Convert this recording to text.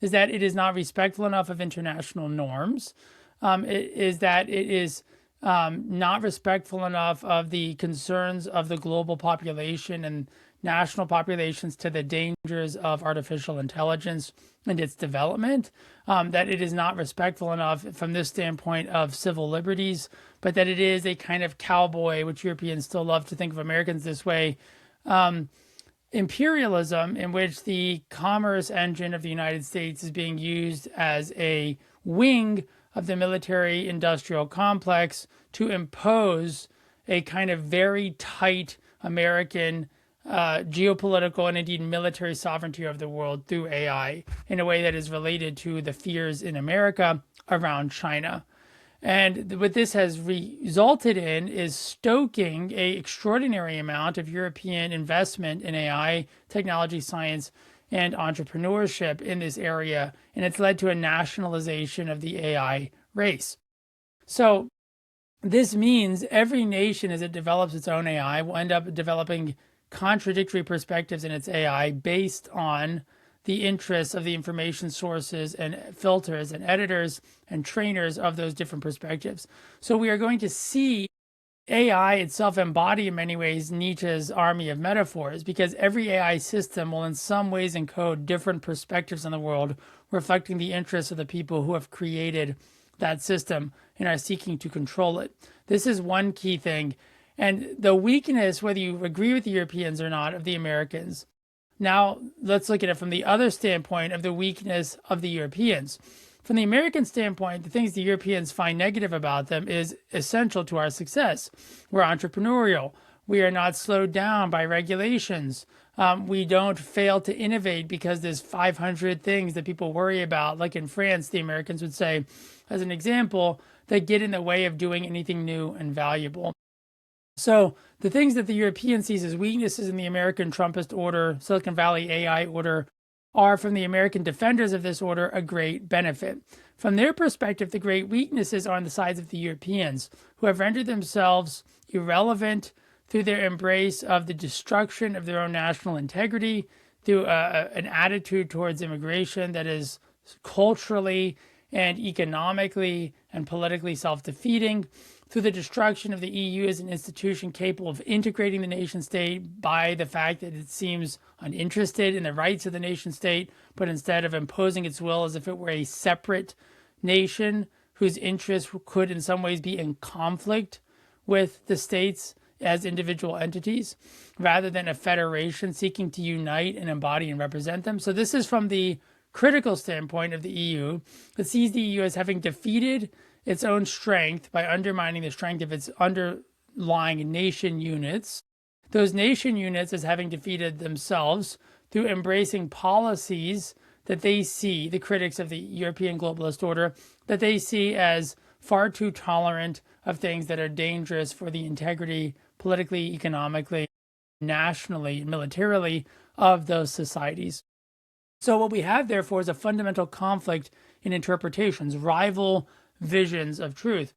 is that it is not respectful enough of international norms. It is that it is not respectful enough of the concerns of the global population and national populations to the dangers of artificial intelligence and its development, that it is not respectful enough from this standpoint of civil liberties, but that it is a kind of cowboy, which Europeans still love to think of Americans this way, imperialism in which the commerce engine of the United States is being used as a wing of the military industrial complex to impose a kind of very tight American geopolitical and indeed military sovereignty of the world through AI in a way that is related to the fears in America around China. And what this has resulted in is stoking a extraordinary amount of European investment in AI, technology, science, and entrepreneurship in this area. And it's led to a nationalization of the AI race. So this means every nation, as it develops its own AI, will end up developing contradictory perspectives in its AI based on the interests of the information sources and filters and editors and trainers of those different perspectives. So we are going to see AI itself embody in many ways Nietzsche's army of metaphors, because every AI system will in some ways encode different perspectives on the world, reflecting the interests of the people who have created that system and are seeking to control it. This is one key thing. And the weakness, whether you agree with the Europeans or not, of the Americans. Now, let's look at it from the other standpoint of the weakness of the Europeans. From the American standpoint, the things the Europeans find negative about them is essential to our success. We're entrepreneurial. We are not slowed down by regulations. We don't fail to innovate because there's 500 things that people worry about. Like in France, the Americans would say, as an example, that get in the way of doing anything new and valuable. So the things that the European sees as weaknesses in the American Trumpist order, Silicon Valley AI order, are from the American defenders of this order a great benefit. From their perspective, the great weaknesses are on the sides of the Europeans, who have rendered themselves irrelevant through their embrace of the destruction of their own national integrity, through an attitude towards immigration that is culturally and economically and politically self-defeating, through the destruction of the EU as an institution capable of integrating the nation state by the fact that it seems uninterested in the rights of the nation state, but instead of imposing its will as if it were a separate nation whose interests could in some ways be in conflict with the states as individual entities, rather than a federation seeking to unite and embody and represent them. So this is from the critical standpoint of the EU, that sees the EU as having defeated its own strength by undermining the strength of its underlying nation units. Those nation units as having defeated themselves through embracing policies that they see, the critics of the European globalist order, that they see as far too tolerant of things that are dangerous for the integrity, politically, economically, nationally, and militarily of those societies. So what we have, therefore, is a fundamental conflict in interpretations, rival visions of truth.